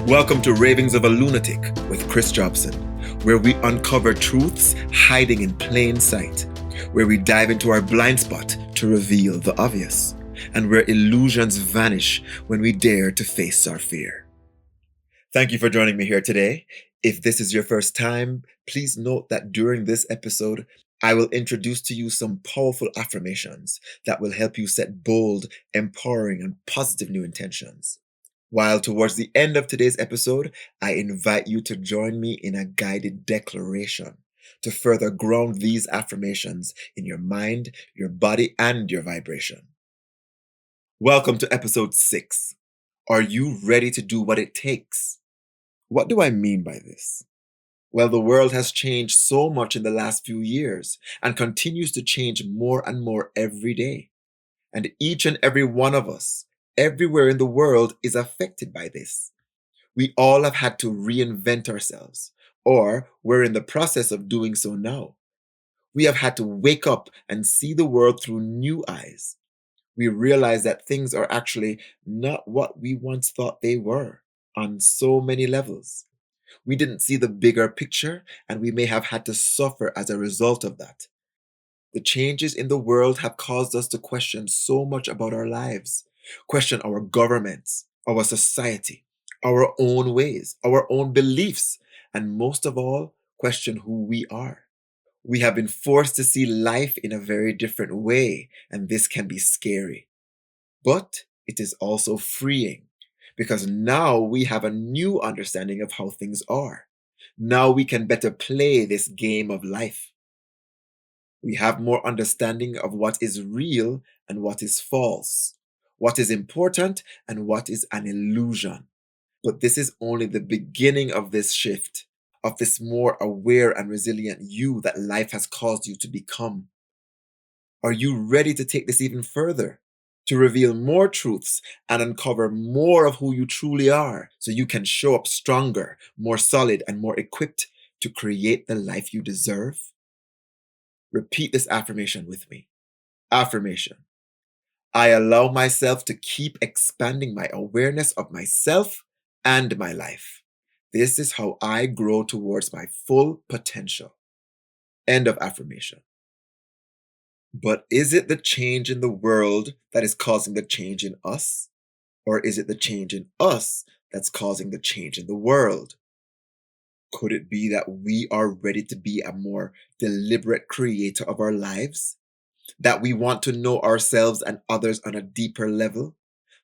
Welcome to Ravings of a Lunatic with Kris Jobson, where we uncover truths hiding in plain sight, where we dive into our blind spot to reveal the obvious, and where illusions vanish when we dare to face our fear. Thank you for joining me here today. If this is your first time, please note that during this episode, I will introduce to you some powerful affirmations that will help you set bold, empowering, and positive new intentions. While towards the end of today's episode, I invite you to join me in a guided declaration to further ground these affirmations in your mind, your body, and your vibration. Welcome to episode 6. Are you ready to do what it takes? What do I mean by this? Well, the world has changed so much in the last few years and continues to change more and more every day. And each and every one of us, everywhere in the world, is affected by this. We all have had to reinvent ourselves, or we're in the process of doing so now. We have had to wake up and see the world through new eyes. We realize that things are actually not what we once thought they were on so many levels. We didn't see the bigger picture, and we may have had to suffer as a result of that. The changes in the world have caused us to question so much about our lives, question our governments, our society, our own ways, our own beliefs, and most of all, question who we are. We have been forced to see life in a very different way, and this can be scary. But it is also freeing, because now we have a new understanding of how things are. Now we can better play this game of life. We have more understanding of what is real and what is false, what is important and what is an illusion. But this is only the beginning of this shift, of this more aware and resilient you that life has caused you to become. Are you ready to take this even further, to reveal more truths and uncover more of who you truly are so you can show up stronger, more solid, and more equipped to create the life you deserve? Repeat this affirmation with me. Affirmation. I allow myself to keep expanding my awareness of myself and my life. This is how I grow towards my full potential. End of affirmation. But is it the change in the world that is causing the change in us? Or is it the change in us that's causing the change in the world? Could it be that we are ready to be a more deliberate creator of our lives? That we want to know ourselves and others on a deeper level?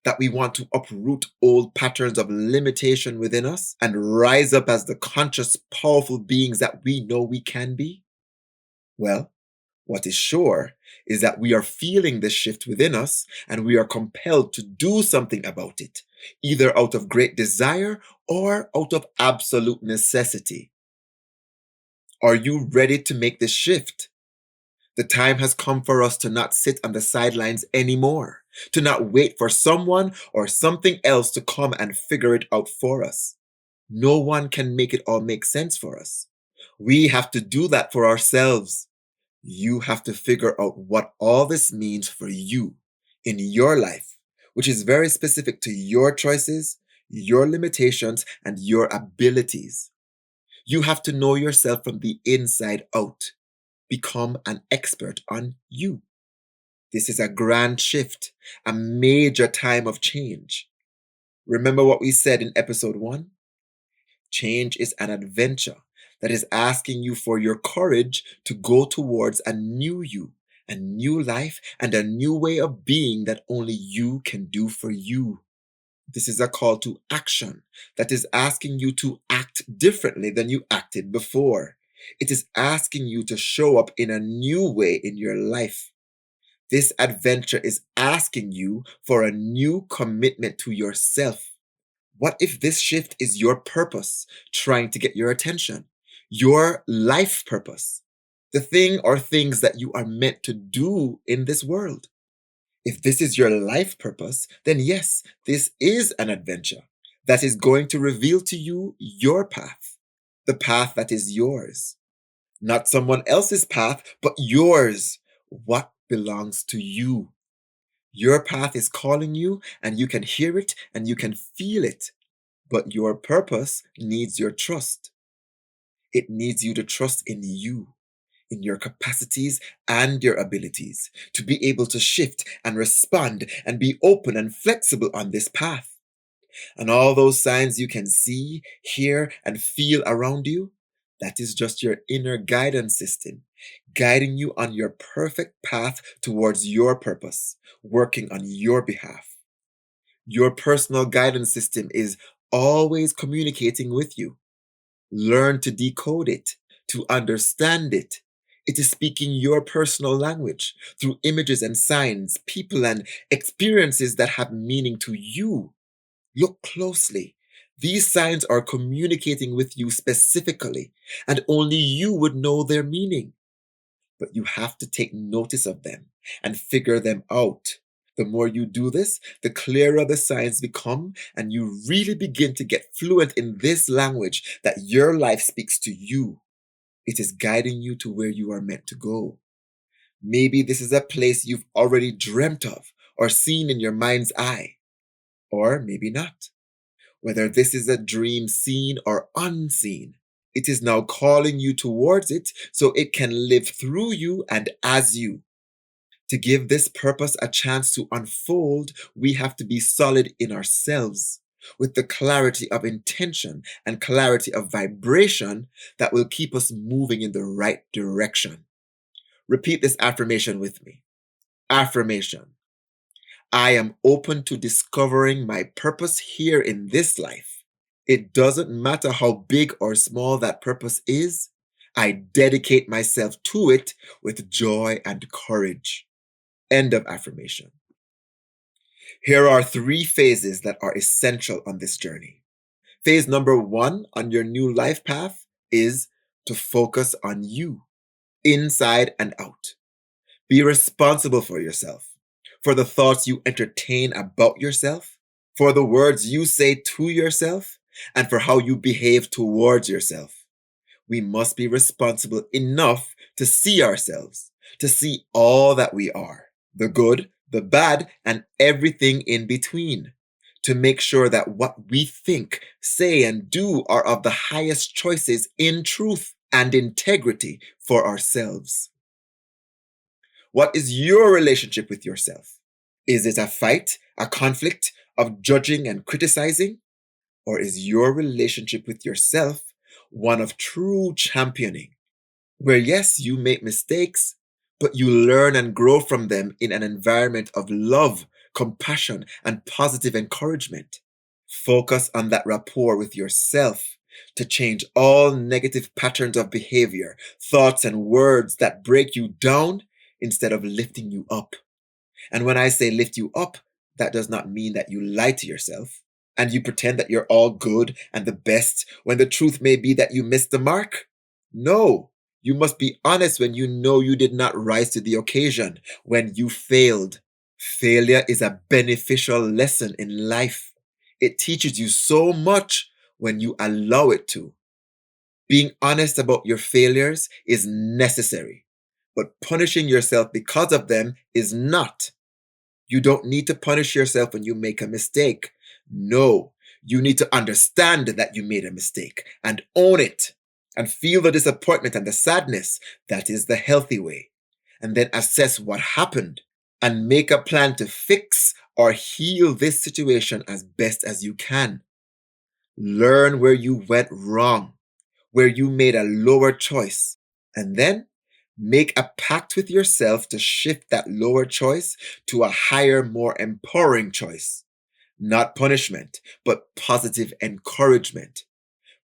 That we want to uproot old patterns of limitation within us and rise up as the conscious, powerful beings that we know we can be? Well, what is sure is that we are feeling this shift within us and we are compelled to do something about it, either out of great desire or out of absolute necessity. Are you ready to make this shift? The time has come for us to not sit on the sidelines anymore, to not wait for someone or something else to come and figure it out for us. No one can make it all make sense for us. We have to do that for ourselves. You have to figure out what all this means for you in your life, which is very specific to your choices, your limitations, and your abilities. You have to know yourself from the inside out. Become an expert on you. This is a grand shift, a major time of change. Remember what we said in episode 1? Change is an adventure that is asking you for your courage to go towards a new you, a new life, and a new way of being that only you can do for you. This is a call to action that is asking you to act differently than you acted before. It is asking you to show up in a new way in your life. This adventure is asking you for a new commitment to yourself. What if this shift is your purpose trying to get your attention? Your life purpose, the thing or things that you are meant to do in this world. If this is your life purpose, then yes, this is an adventure that is going to reveal to you your path, the path that is yours. Not someone else's path, but yours. What belongs to you? Your path is calling you, and you can hear it and you can feel it. But your purpose needs your trust. It needs you to trust in you, in your capacities and your abilities, to be able to shift and respond and be open and flexible on this path. And all those signs you can see, hear, and feel around you, that is just your inner guidance system, guiding you on your perfect path towards your purpose, working on your behalf. Your personal guidance system is always communicating with you. Learn to decode it, to understand it. It is speaking your personal language through images and signs, people and experiences that have meaning to you. Look closely. These signs are communicating with you specifically, and only you would know their meaning. But you have to take notice of them and figure them out. The more you do this, the clearer the signs become, and you really begin to get fluent in this language that your life speaks to you. It is guiding you to where you are meant to go. Maybe this is a place you've already dreamt of or seen in your mind's eye, or maybe not. Whether this is a dream seen or unseen, it is now calling you towards it so it can live through you and as you. To give this purpose a chance to unfold, we have to be solid in ourselves with the clarity of intention and clarity of vibration that will keep us moving in the right direction. Repeat this affirmation with me. Affirmation. I am open to discovering my purpose here in this life. It doesn't matter how big or small that purpose is. I dedicate myself to it with joy and courage. End of affirmation. Here are 3 phases that are essential on this journey. Phase number 1 on your new life path is to focus on you, inside and out. Be responsible for yourself, for the thoughts you entertain about yourself, for the words you say to yourself, and for how you behave towards yourself. We must be responsible enough to see ourselves, to see all that we are, the good, the bad, and everything in between, to make sure that what we think, say, and do are of the highest choices in truth and integrity for ourselves. What is your relationship with yourself? Is it a fight, a conflict of judging and criticizing? Or is your relationship with yourself one of true championing, where yes, you make mistakes, but you learn and grow from them in an environment of love, compassion, and positive encouragement? Focus on that rapport with yourself to change all negative patterns of behavior, thoughts, and words that break you down instead of lifting you up. And when I say lift you up, that does not mean that you lie to yourself and you pretend that you're all good and the best when the truth may be that you missed the mark. No, you must be honest when you know you did not rise to the occasion, when you failed. Failure is a beneficial lesson in life. It teaches you so much when you allow it to. Being honest about your failures is necessary, but punishing yourself because of them is not. You don't need to punish yourself when you make a mistake. No, you need to understand that you made a mistake and own it and feel the disappointment and the sadness. That is the healthy way. And then assess what happened and make a plan to fix or heal this situation as best as you can. Learn where you went wrong, where you made a lower choice, and then make a pact with yourself to shift that lower choice to a higher, more empowering choice. Not punishment, but positive encouragement.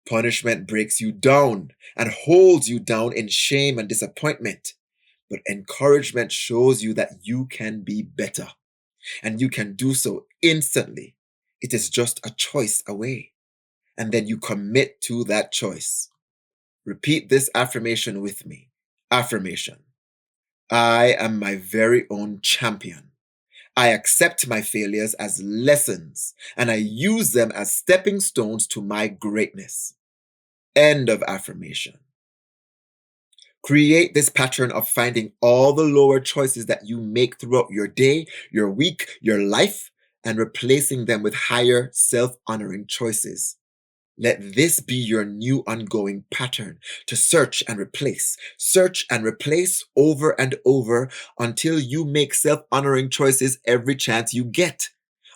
Punishment breaks you down and holds you down in shame and disappointment. But encouragement shows you that you can be better, and you can do so instantly. It is just a choice away. And then you commit to that choice. Repeat this affirmation with me. Affirmation. I am my very own champion. I accept my failures as lessons, and I use them as stepping stones to my greatness. End of affirmation. Create this pattern of finding all the lower choices that you make throughout your day, your week, your life, and replacing them with higher self-honoring choices. Let this be your new ongoing pattern to search and replace over and over until you make self-honoring choices every chance you get,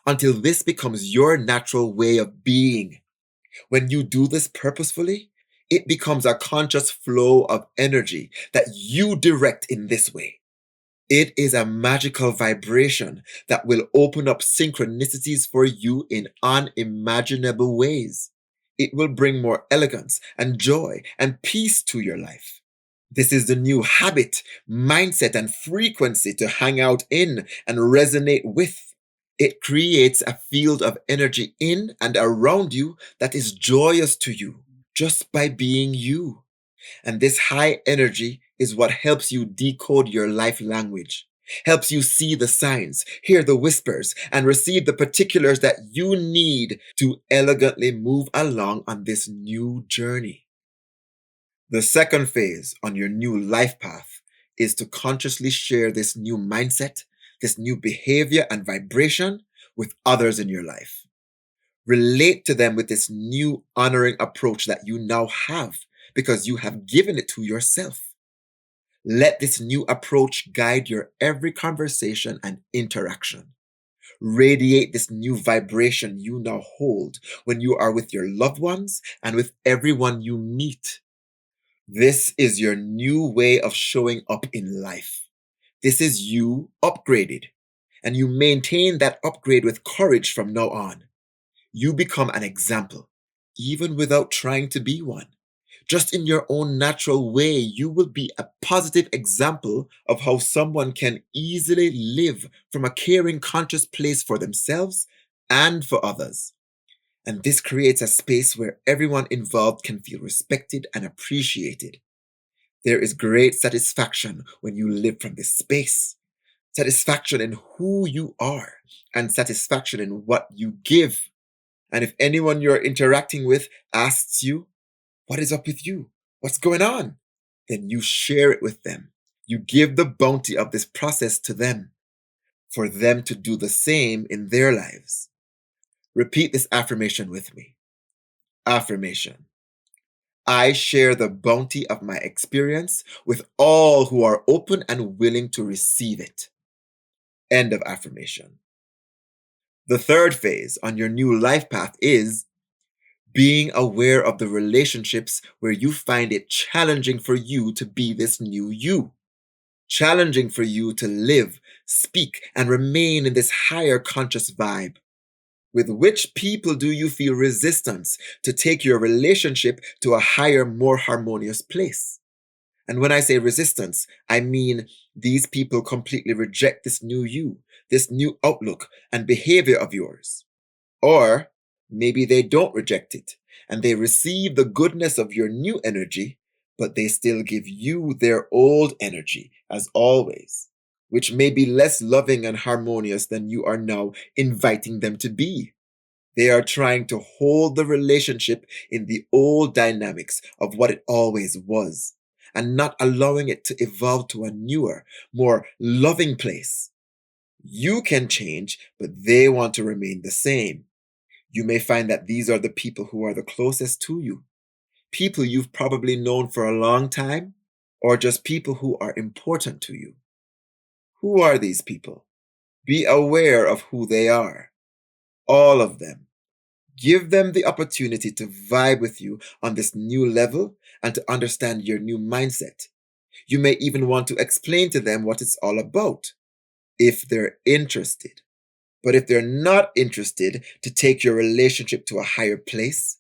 until this becomes your natural way of being. When you do this purposefully, it becomes a conscious flow of energy that you direct in this way. It is a magical vibration that will open up synchronicities for you in unimaginable ways. It will bring more elegance and joy and peace to your life. This is the new habit, mindset, and frequency to hang out in and resonate with. It creates a field of energy in and around you that is joyous to you just by being you. And this high energy is what helps you decode your life language, helps you see the signs, hear the whispers, and receive the particulars that you need to elegantly move along on this new journey. The second phase on your new life path is to consciously share this new mindset, this new behavior and vibration with others in your life. Relate to them with this new honoring approach that you now have because you have given it to yourself. Let this new approach guide your every conversation and interaction. Radiate this new vibration you now hold when you are with your loved ones and with everyone you meet. This is your new way of showing up in life. This is you upgraded, and you maintain that upgrade with courage from now on. You become an example, even without trying to be one. Just in your own natural way, you will be a positive example of how someone can easily live from a caring, conscious place for themselves and for others. And this creates a space where everyone involved can feel respected and appreciated. There is great satisfaction when you live from this space. Satisfaction in who you are and satisfaction in what you give. And if anyone you're interacting with asks you, "What is up with you? What's going on?" then you share it with them. You give the bounty of this process to them for them to do the same in their lives. Repeat this affirmation with me. Affirmation. I share the bounty of my experience with all who are open and willing to receive it. End of affirmation. The third phase on your new life path is being aware of the relationships where you find it challenging for you to be this new you. Challenging for you to live, speak, and remain in this higher conscious vibe. With which people do you feel resistance to take your relationship to a higher, more harmonious place? And when I say resistance, I mean these people completely reject this new you, this new outlook and behavior of yours. Or maybe they don't reject it and they receive the goodness of your new energy, but they still give you their old energy as always, which may be less loving and harmonious than you are now inviting them to be. They are trying to hold the relationship in the old dynamics of what it always was and not allowing it to evolve to a newer, more loving place. You can change, but they want to remain the same. You may find that these are the people who are the closest to you, people you've probably known for a long time, or just people who are important to you. Who are these people? Be aware of who they are. All of them. Give them the opportunity to vibe with you on this new level and to understand your new mindset. You may even want to explain to them what it's all about, if they're interested. But if they're not interested to take your relationship to a higher place,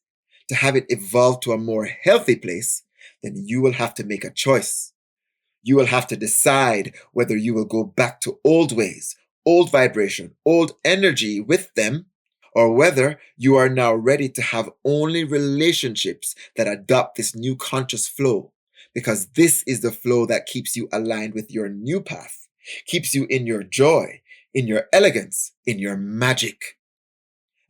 to have it evolve to a more healthy place, then you will have to make a choice. You will have to decide whether you will go back to old ways, old vibration, old energy with them, or whether you are now ready to have only relationships that adopt this new conscious flow, because this is the flow that keeps you aligned with your new path, keeps you in your joy, in your elegance, in your magic.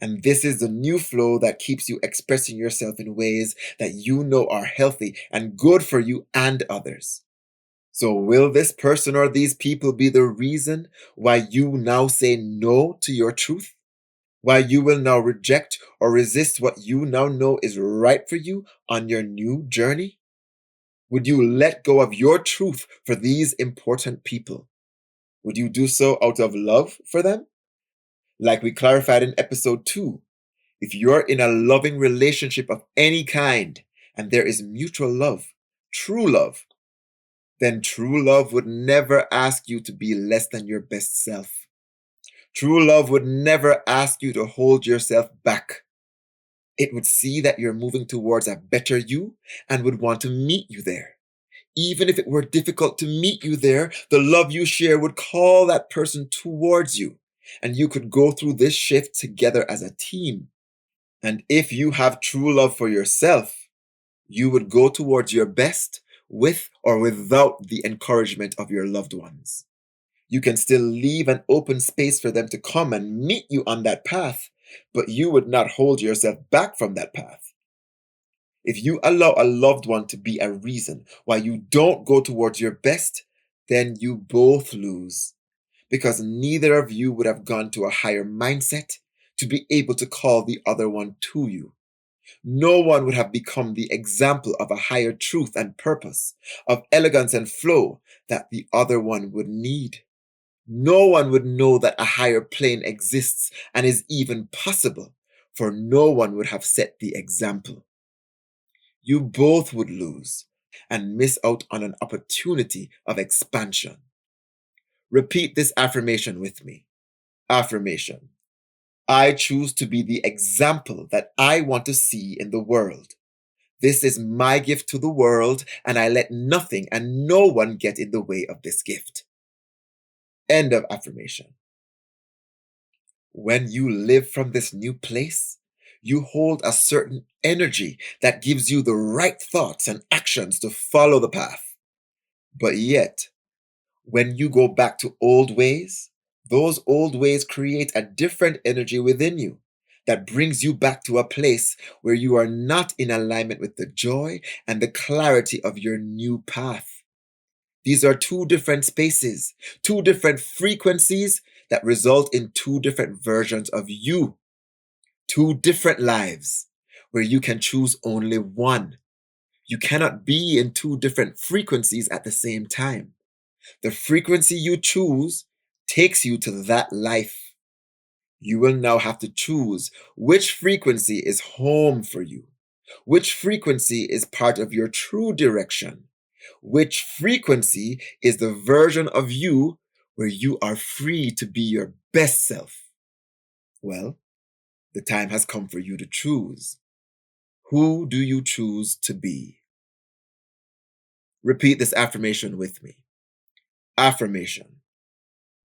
And this is the new flow that keeps you expressing yourself in ways that you know are healthy and good for you and others. So will this person or these people be the reason why you now say no to your truth? Why you will now reject or resist what you now know is right for you on your new journey? Would you let go of your truth for these important people? Would you do so out of love for them? Like we clarified in episode 2, if you're in a loving relationship of any kind and there is mutual love, true love, then true love would never ask you to be less than your best self. True love would never ask you to hold yourself back. It would see that you're moving towards a better you and would want to meet you there. Even if it were difficult to meet you there, the love you share would call that person towards you, and you could go through this shift together as a team. And if you have true love for yourself, you would go towards your best with or without the encouragement of your loved ones. You can still leave an open space for them to come and meet you on that path, but you would not hold yourself back from that path. If you allow a loved one to be a reason why you don't go towards your best, then you both lose, because neither of you would have gone to a higher mindset to be able to call the other one to you. No one would have become the example of a higher truth and purpose, of elegance and flow that the other one would need. No one would know that a higher plane exists and is even possible, for no one would have set the example. You both would lose and miss out on an opportunity of expansion. Repeat this affirmation with me. Affirmation. I choose to be the example that I want to see in the world. This is my gift to the world, and I let nothing and no one get in the way of this gift. End of affirmation. When you live from this new place, you hold a certain energy that gives you the right thoughts and actions to follow the path. But yet, when you go back to old ways, those old ways create a different energy within you that brings you back to a place where you are not in alignment with the joy and the clarity of your new path. These are two different spaces, two different frequencies that result in two different versions of you, two different lives where you can choose only one. You cannot be in two different frequencies at the same time. The frequency you choose takes you to that life. You will now have to choose which frequency is home for you, which frequency is part of your true direction, which frequency is the version of you where you are free to be your best self. Well, the time has come for you to choose. Who do you choose to be? Repeat this affirmation with me. Affirmation.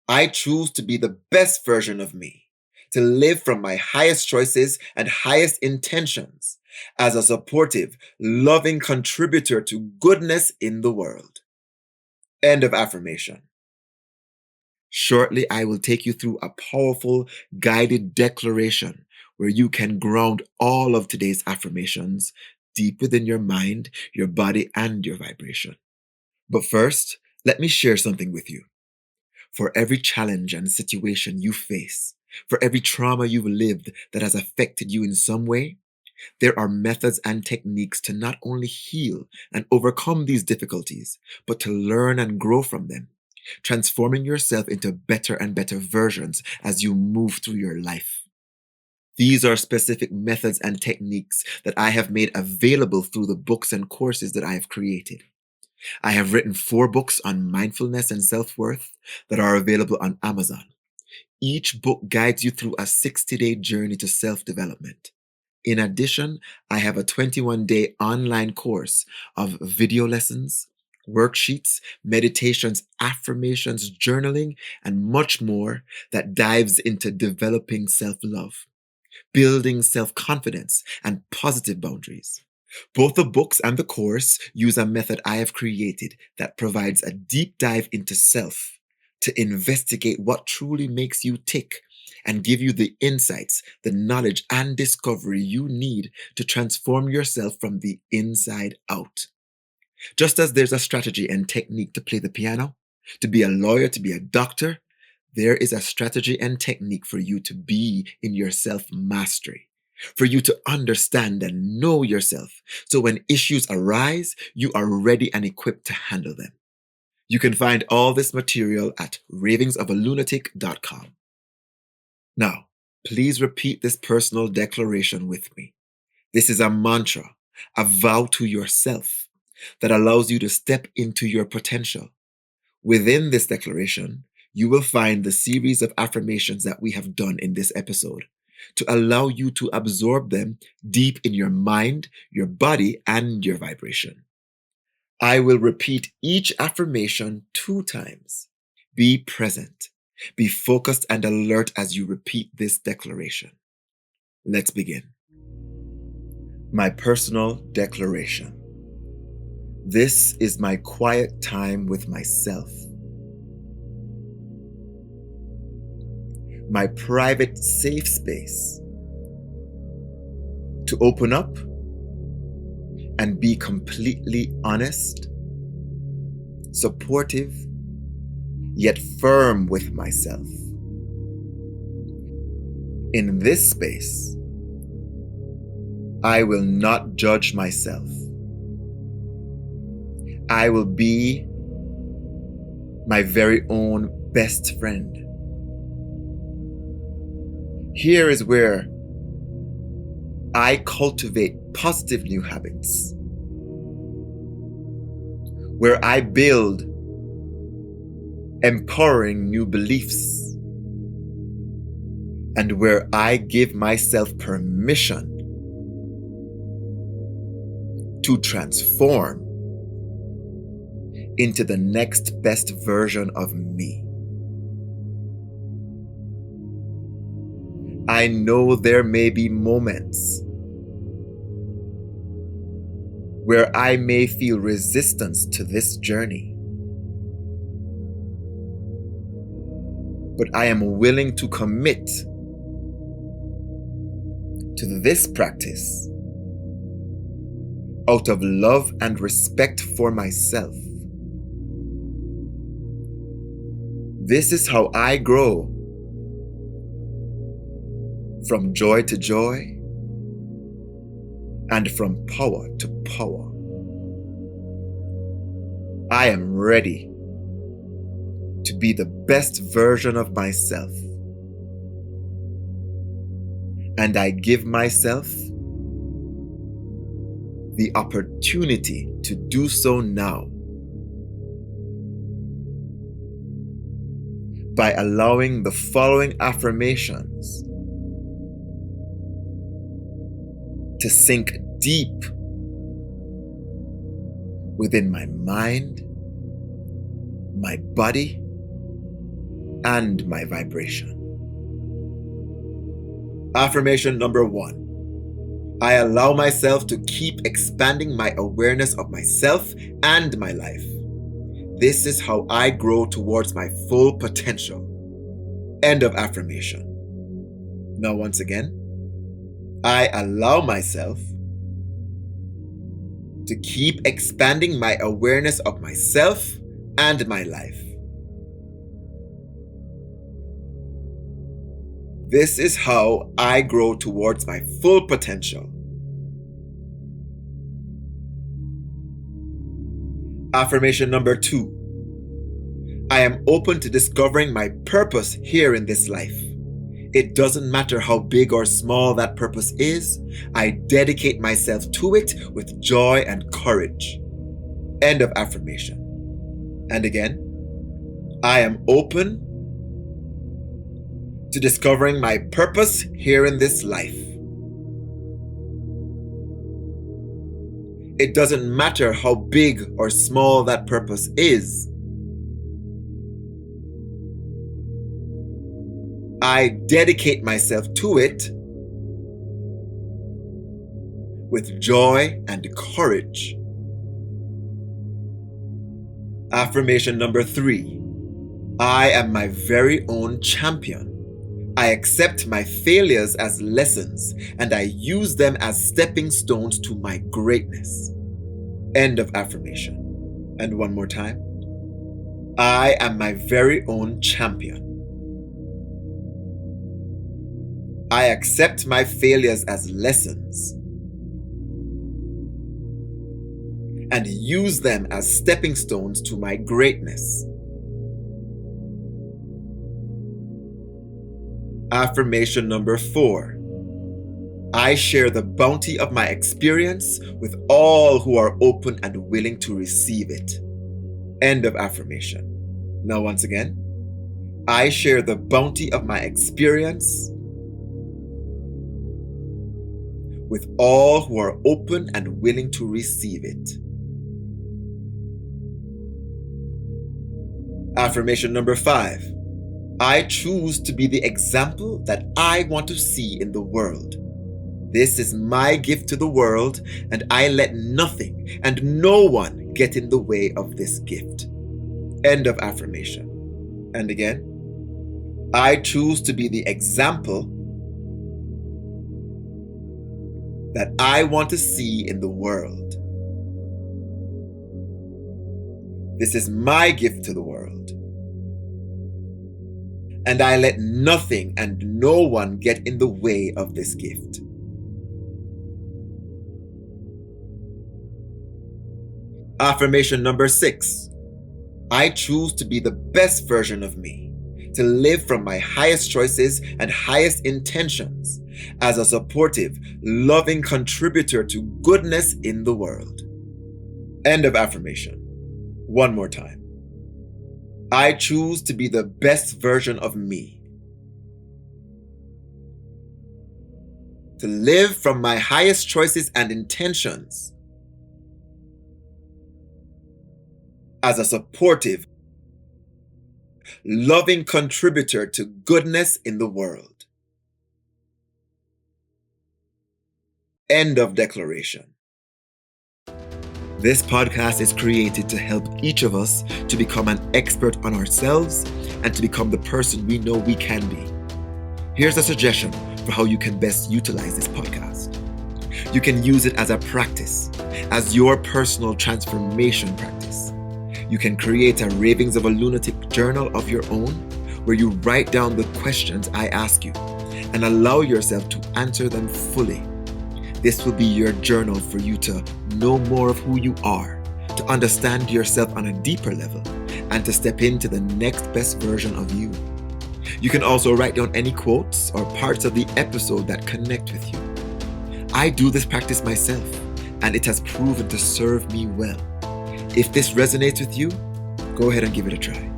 I choose to be the best version of me, to live from my highest choices and highest intentions as a supportive, loving contributor to goodness in the world. End of affirmation. Shortly, I will take you through a powerful guided declaration where you can ground all of today's affirmations deep within your mind, your body, and your vibration. But first, let me share something with you. For every challenge and situation you face, for every trauma you've lived that has affected you in some way, there are methods and techniques to not only heal and overcome these difficulties, but to learn and grow from them, transforming yourself into better and better versions as you move through your life. These are specific methods and techniques that I have made available through the books and courses that I have created. I have written 4 books on mindfulness and self-worth that are available on Amazon. Each book guides you through a 60-day journey to self-development. In addition, I have a 21-day online course of video lessons, worksheets, meditations, affirmations, journaling, and much more that dives into developing self-love, building self-confidence, and positive boundaries. Both the books and the course use a method I have created that provides a deep dive into self to investigate what truly makes you tick and give you the insights, the knowledge, and discovery you need to transform yourself from the inside out. Just as there's a strategy and technique to play the piano, to be a lawyer, to be a doctor, there is a strategy and technique for you to be in your self-mastery, for you to understand and know yourself. So when issues arise, you are ready and equipped to handle them. You can find all this material at ravingsoflunatic.com. Now, please repeat this personal declaration with me. This is a mantra, a vow to yourself that allows you to step into your potential. Within this declaration, you will find the series of affirmations that we have done in this episode to allow you to absorb them deep in your mind, your body, and your vibration. I will repeat each affirmation 2 times. Be present. Be focused and alert as you repeat this declaration. Let's begin. My personal declaration. This is my quiet time with myself. My private safe space to open up and be completely honest, supportive, yet firm with myself. In this space, I will not judge myself. I will be my very own best friend. Here is where I cultivate positive new habits, where I build empowering new beliefs, and where I give myself permission to transform into the next best version of me. I know there may be moments where I may feel resistance to this journey, but I am willing to commit to this practice out of love and respect for myself. This is how I grow from joy to joy and from power to power. I am ready to be the best version of myself, and I give myself the opportunity to do so now by allowing the following affirmations to sink deep within my mind, my body, and my vibration. Affirmation number 1. I allow myself to keep expanding my awareness of myself and my life. This is how I grow towards my full potential. End of affirmation. Now, once again, I allow myself to keep expanding my awareness of myself and my life. This is how I grow towards my full potential. Affirmation number 2. I am open to discovering my purpose here in this life. It doesn't matter how big or small that purpose is, I dedicate myself to it with joy and courage. End of affirmation. And again, I am open to discovering my purpose here in this life. It doesn't matter how big or small that purpose is. I dedicate myself to it with joy and courage. Affirmation number 3. I am my very own champion. I accept my failures as lessons and I use them as stepping stones to my greatness. End of affirmation. And one more time. I am my very own champion. I accept my failures as lessons and use them as stepping stones to my greatness. Affirmation number 4. I share the bounty of my experience with all who are open and willing to receive it. End of affirmation. Now, once again, I share the bounty of my experience with all who are open and willing to receive it. Affirmation number 5. I choose to be the example that I want to see in the world. This is my gift to the world, and I let nothing and no one get in the way of this gift. End of affirmation. And again, I choose to be the example that I want to see in the world. This is my gift to the world, and I let nothing and no one get in the way of this gift. Affirmation number 6. I choose to be the best version of me, to live from my highest choices and highest intentions as a supportive, loving contributor to goodness in the world. End of affirmation. One more time. I choose to be the best version of me, to live from my highest choices and intentions as a supportive, loving contributor to goodness in the world. End of declaration. This podcast is created to help each of us to become an expert on ourselves and to become the person we know we can be. Here's a suggestion for how you can best utilize this podcast. You can use it as a practice, as your personal transformation practice. You can create a Ravings of a Lunatic journal of your own, where you write down the questions I ask you and allow yourself to answer them fully. This will be your journal for you to know more of who you are, to understand yourself on a deeper level, and to step into the next best version of you. You can also write down any quotes or parts of the episode that connect with you. I do this practice myself, and it has proven to serve me well. If this resonates with you, go ahead and give it a try.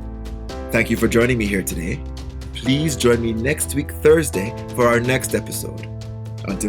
Thank you for joining me here today. Please join me next week, Thursday, for our next episode.